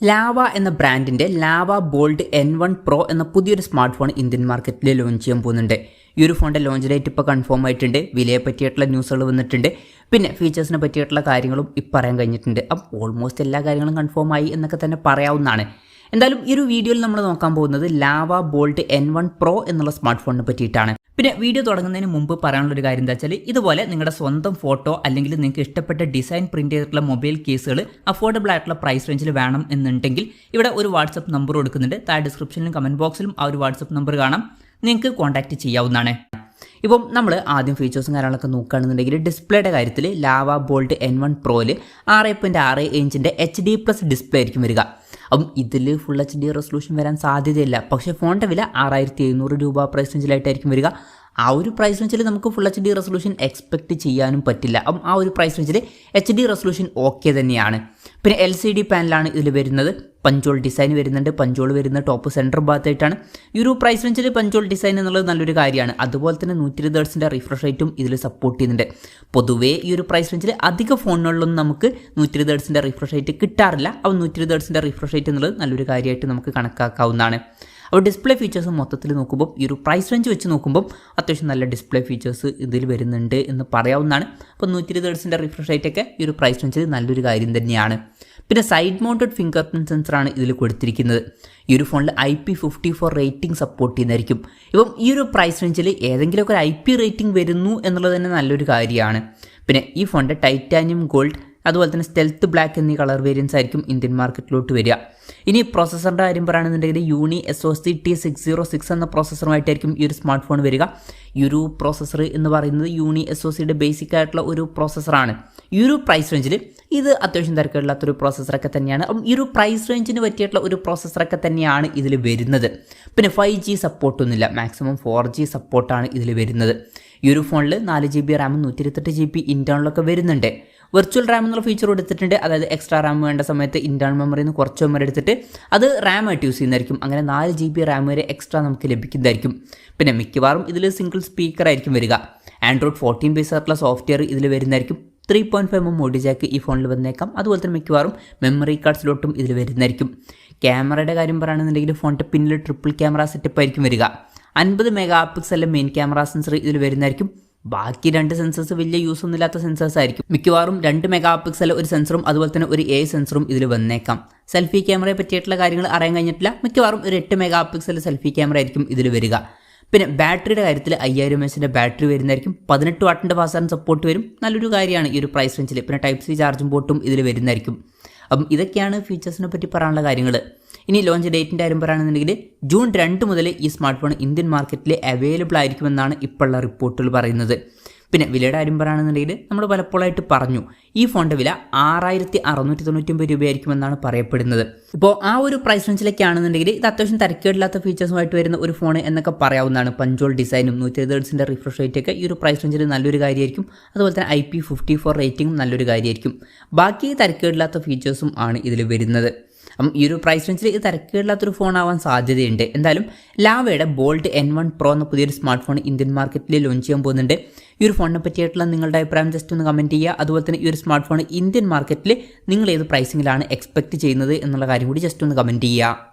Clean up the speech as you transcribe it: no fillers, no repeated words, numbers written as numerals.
Lava എന്ന ബ്രാൻഡിൻ്റെ lava bold N1 Pro എന്ന പുതിയൊരു സ്മാർട്ട് ഫോൺ ഇന്ത്യൻ മാർക്കറ്റിൽ ലോഞ്ച് ചെയ്യാൻ പോകുന്നുണ്ട്. ഈ ഒരു ഫോണിൻ്റെ ലോഞ്ച് ഡേറ്റ് ഇപ്പോൾ കൺഫേം ആയിട്ടുണ്ട്. വിലയെ പറ്റിയിട്ടുള്ള ന്യൂസുകൾ വന്നിട്ടുണ്ട്. പിന്നെ ഫീച്ചേഴ്സിനെ പറ്റിയിട്ടുള്ള കാര്യങ്ങളും ഇപ്പോൾ പറയാൻ കഴിഞ്ഞിട്ടുണ്ട്. അപ്പോൾ ഓൾമോസ്റ്റ് എല്ലാ കാര്യങ്ങളും കൺഫേം ആയി എന്നൊക്കെ തന്നെ പറയാവുന്നതാണ്. എന്തായാലും ഈ ഒരു വീഡിയോയിൽ നമ്മൾ നോക്കാൻ പോകുന്നത് ലാവ ബോൾഡ് N1 Pro എന്നുള്ള സ്മാർട്ട് ഫോണിനെ പറ്റിയിട്ടാണ്. പിന്നെ വീഡിയോ തുടങ്ങുന്നതിന് മുമ്പ് പറയാനുള്ളൊരു കാര്യം എന്താ വെച്ചാൽ, ഇതുപോലെ നിങ്ങളുടെ സ്വന്തം ഫോട്ടോ അല്ലെങ്കിൽ നിങ്ങൾക്ക് ഇഷ്ടപ്പെട്ട ഡിസൈൻ പ്രിന്റ് ചെയ്തിട്ടുള്ള മൊബൈൽ കേസുകൾ അഫോർഡബിൾ ആയിട്ടുള്ള പ്രൈസ് റേഞ്ചിൽ വേണം എന്നുണ്ടെങ്കിൽ ഇവിടെ ഒരു വാട്സപ്പ് നമ്പർ കൊടുക്കുന്നുണ്ട്. താഴെ ഡിസ്ക്രിപ്ഷനിലും കമന്റ് ബോക്സിലും ആ ഒരു വാട്സപ്പ് നമ്പർ കാണാം. നിങ്ങൾക്ക് കോൺടാക്ട് ചെയ്യാവുന്നതാണ്. ഇപ്പം നമ്മൾ ആദ്യം ഫീച്ചേഴ്സും കാര്യങ്ങളൊക്കെ നോക്കുകയാണെന്നുണ്ടെങ്കിൽ ഡിസ്പ്ലേയുടെ കാര്യത്തിൽ ലാവ ബോൾഡ് N1 Proയിൽ 6.6 ഇഞ്ചിൻ്റെ HD+ ഡിസ്പ്ലേ ആയിരിക്കും വരിക. അപ്പം ഇതിൽ ഫുൾ HD റെസൊല്യൂഷൻ വരാൻ സാധ്യതയില്ല. പക്ഷേ ഫോണിൻ്റെ വില 6700 രൂപ പ്രൈസ് റേഞ്ചിലായിട്ടായിരിക്കും വരിക. ആ ഒരു പ്രൈസ് റേഞ്ചിൽ നമുക്ക് ഫുൾ HD റെസൊല്യൂഷൻ എക്സ്പെക്റ്റ് ചെയ്യാനും പറ്റില്ല. അപ്പം ആ ഒരു പ്രൈസ് റേഞ്ചിൽ HD റെസൊല്യൂഷൻ ഓക്കെ തന്നെയാണ്. പിന്നെ LCD പാനലാണ് ഇതിൽ വരുന്നത്. പഞ്ചോൾ ഡിസൈൻ വരുന്നുണ്ട്. പഞ്ചോൾ വരുന്ന ടോപ്പ് സെൻറ്റർ ഭാഗത്തായിട്ടാണ്. ഈ ഒരു പ്രൈസ് റേഞ്ചിൽ പഞ്ചോൾ ഡിസൈൻ എന്നുള്ളത് നല്ലൊരു കാര്യമാണ്. അതുപോലെ തന്നെ 120 Hz റിഫ്രഷ് റേറ്റും ഇതിൽ സപ്പോർട്ട് ചെയ്യുന്നുണ്ട്. പൊതുവേ ഈ ഒരു പ്രൈസ് റേഞ്ചിൽ അധിക ഫോണുകളിലൊന്നും നമുക്ക് 120 Hz റിഫ്രഷ് റേറ്റ് കിട്ടാറില്ല. അപ്പോൾ 120 Hz റിഫ്രഷ് റേറ്റ് എന്നുള്ളത് നല്ലൊരു കാര്യമായിട്ട് നമുക്ക് കണക്കാക്കാവുന്നതാണ്. അപ്പോൾ ഡിസ്പ്ലേ ഫീച്ചേഴ്സ് മൊത്തത്തിൽ നോക്കുമ്പോൾ ഈ ഒരു പ്രൈസ് റേഞ്ച് വെച്ച് നോക്കുമ്പോൾ അത്യാവശ്യം നല്ല ഡിസ്പ്ലേ ഫീച്ചേഴ്സ് ഇതിൽ വരുന്നുണ്ട് എന്ന് പറയാവുന്നതാണ്. അപ്പോൾ 120 Hz റിഫ്രഷ് റേറ്റൊക്കെ ഈ ഒരു പ്രൈസ് റേഞ്ചിൽ നല്ലൊരു കാര്യം തന്നെയാണ്. പിന്നെ സൈഡ് മൗണ്ടഡ് ഫിംഗർ പ്രിൻറ്റ് സെൻസറാണ് ഇതിൽ കൊടുത്തിരിക്കുന്നത്. ഈ ഒരു ഫോണിൽ IP54 റേറ്റിംഗ് സപ്പോർട്ട് ചെയ്യുന്നതായിരിക്കും. ഇപ്പം ഈ ഒരു പ്രൈസ് റേഞ്ചിൽ ഏതെങ്കിലുമൊക്കെ ഒരു IP റേറ്റിംഗ് വരുന്നു എന്നുള്ളത് തന്നെ നല്ലൊരു കാര്യമാണ്. പിന്നെ ഈ ഫോണിൻ്റെ ടൈറ്റാനിയം ഗോൾഡ് അതുപോലെ തന്നെ സ്റ്റെൽത്ത് ബ്ലാക്ക് എന്നീ കളർ വേരിയൻസ് ആയിരിക്കും ഇന്ത്യൻ മാർക്കറ്റിലോട്ട് വരിക. ഇനി പ്രോസസ്സറിൻ്റെ കാര്യം പറയുകയാണെന്നുണ്ടെങ്കിൽ യൂണി SoC T606 എന്ന പ്രോസസ്സറുമായിട്ടായിരിക്കും ഈ ഒരു സ്മാർട്ട് ഫോൺ വരിക. ഈ ഒരു പ്രോസസ്സർ എന്ന് പറയുന്നത് യൂണി SoCയുടെ ബേസിക് ആയിട്ടുള്ള ഒരു പ്രോസസ്സറാണ്. ഈ ഒരു പ്രൈസ് റേഞ്ചിൽ ഇത് അത്യാവശ്യം തിരക്കുകളില്ലാത്തൊരു പ്രോസസ്സറൊക്കെ തന്നെയാണ്. അപ്പം ഈ ഒരു പ്രൈസ് റേഞ്ചിന് പറ്റിയിട്ടുള്ള ഒരു പ്രോസസ്സറൊക്കെ തന്നെയാണ് ഇതിൽ വരുന്നത്. പിന്നെ 5G സപ്പോർട്ടൊന്നുമില്ല. മാക്സിമം 4G സപ്പോർട്ടാണ് ഇതിൽ വരുന്നത്. ഈ ഒരു ഫോണിൽ 4GB റാമും 128GB ഇൻറ്റേർണലൊക്കെ വരുന്നുണ്ട്. വെർച്വൽ റാം എന്നുള്ള ഫീച്ചർ എടുത്തിട്ടുണ്ട്. അതായത് എക്സ്ട്രാ റാം വേണ്ട സമയത്ത് ഇൻറ്റേർണൽ മെമ്മറിയിൽ നിന്ന് കുറച്ച് മെമ്മറി എടുത്തിട്ട് അത് റാം ആയിട്ട് യൂസ് ചെയ്യുന്നതായിരിക്കും. അങ്ങനെ 4GB റാം വരെ എക്സ്ട്രാ നമുക്ക് ലഭിക്കുന്നതായിരിക്കും. പിന്നെ മിക്കവാറും ഇതിൽ സിംഗിൾ സ്പീക്കർ ആയിരിക്കും വരിക. Android 14 ബേസ് ആയിട്ടുള്ള സോഫ്റ്റ്വെയർ ഇതിൽ വരുന്നതായിരിക്കും. 3.5mm ഓഡിയോ ജാക്ക് ഈ ഫോണിൽ വന്നേക്കാം. അതുപോലെ തന്നെ മിക്കവാറും മെമ്മറി കാർഡ് സ്ലോട്ടും ഇതിൽ വരുന്നതായിരിക്കും. ക്യാമറയുടെ കാര്യം പറയുകയാണെന്നുണ്ടെങ്കിൽ ഫോണിൻ്റെ പിന്നിൽ ട്രിപ്പിൾ ക്യാമറ സെറ്റപ്പ് ആയിരിക്കും വരിക. 50 MP മെയിൻ ക്യാമറ സെൻസർ ഇതിൽ വരുന്നതായിരിക്കും. ബാക്കി 2 സെൻസേഴ്സ് വലിയ യൂസ് ഒന്നുമില്ലാത്ത സെൻസേഴ്സ് ആയിരിക്കും. മിക്കവാറും 2 MP ഒരു സെൻസറും അതുപോലെ തന്നെ ഒരു AI സെൻസറും ഇതിൽ വന്നേക്കാം. സെൽഫി ക്യാമറയെ പറ്റിയിട്ടുള്ള കാര്യങ്ങൾ അറിയാൻ കഴിഞ്ഞിട്ടില്ല. മിക്കവാറും ഒരു 8 MP സെൽഫി ക്യാമറ ആയിരിക്കും ഇതിൽ വരിക. പിന്നെ ബാറ്ററിയുടെ കാര്യത്തിൽ 5000 mAh ബാറ്ററി വരുന്നതായിരിക്കും. 18 വാട്ടിൻ്റെ ഫാസ്റ്റ് ചാർജിംഗ് സപ്പോർട്ട് വരും. നല്ലൊരു കാര്യമാണ് ഈ ഒരു പ്രൈസ് റേഞ്ചിൽ. പിന്നെ Type-C ചാർജിംഗ് പോർട്ടും ഇതിൽ വരുന്നതായിരിക്കും. അപ്പം ഇതൊക്കെയാണ് ഫീച്ചേഴ്സിനെ പറ്റി പറയാനുള്ള കാര്യങ്ങൾ. ഇനി ലോഞ്ച് ഡേറ്റിൻ്റെ കാര്യം പറയുകയാണെന്നുണ്ടെങ്കിൽ June 2 മുതൽ ഈ സ്മാർട്ട് ഫോൺ ഇന്ത്യൻ മാർക്കറ്റിൽ അവൈലബിൾ ആയിരിക്കുമെന്നാണ് ഇപ്പോഴുള്ള റിപ്പോർട്ടുകൾ പറയുന്നത്. പിന്നെ വിലയുടെ കാര്യം പറയുകയാണെന്നുണ്ടെങ്കിൽ നമ്മൾ പലപ്പോഴായിട്ട് പറഞ്ഞു ഈ ഫോണിൻ്റെ വില 6699 രൂപയായിരിക്കുമെന്നാണ് പറയപ്പെടുന്നത്. ഇപ്പോൾ ആ ഒരു പ്രൈസ് റേഞ്ചിലേക്കാണെന്നുണ്ടെങ്കിൽ ഇത് അത്യാവശ്യം തിരക്കേടില്ലാത്ത ഫീച്ചേഴ്സുമായിട്ട് വരുന്ന ഒരു ഫോൺ എന്നൊക്കെ പറയാവുന്നതാണ്. പഞ്ചോൾ ഡിസൈനും 120 Hz റിഫ്രഷ് റേറ്റൊക്കെ ഈ ഒരു പ്രൈസ് റേഞ്ചിൽ നല്ലൊരു കാര്യമായിരിക്കും. അതുപോലെ തന്നെ IP54 റേറ്റിംഗും നല്ലൊരു കാര്യമായിരിക്കും. ബാക്കി തിരക്കേടില്ലാത്ത ഫീച്ചേഴ്സും ആണ് ഇതിൽ വരുന്നത്. അപ്പം ഈ ഒരു പ്രൈസ് റേഞ്ചിൽ ഇത് തിരക്കേടില്ലാത്തൊരു ഫോൺ ആവാൻ സാധ്യതയുണ്ട്. എന്തായാലും ലാവയുടെ ബോൾഡ് N1 Pro എന്ന പുതിയൊരു സ്മാർട്ട് ഫോൺ ഇന്ത്യൻ മാർക്കറ്റിൽ ലോഞ്ച് ചെയ്യാൻ പോകുന്നുണ്ട്. ഈ ഒരു ഫോണിനെ പറ്റിയിട്ടുള്ള നിങ്ങളുടെ അഭിപ്രായം ജസ്റ്റ് ഒന്ന് കമൻറ്റ് ചെയ്യുക. അതുപോലെ തന്നെ ഈ ഒരു സ്മാർട്ട് ഫോൺ ഇന്ത്യൻ മാർക്കറ്റിൽ നിങ്ങൾ ഏത് പ്രൈസിങ്ങിലാണ് എക്സ്പെക്റ്റ് ചെയ്യുന്നത് എന്നുള്ള കാര്യം കൂടി ജസ്റ്റ് ഒന്ന് കമൻറ്റ് ചെയ്യുക.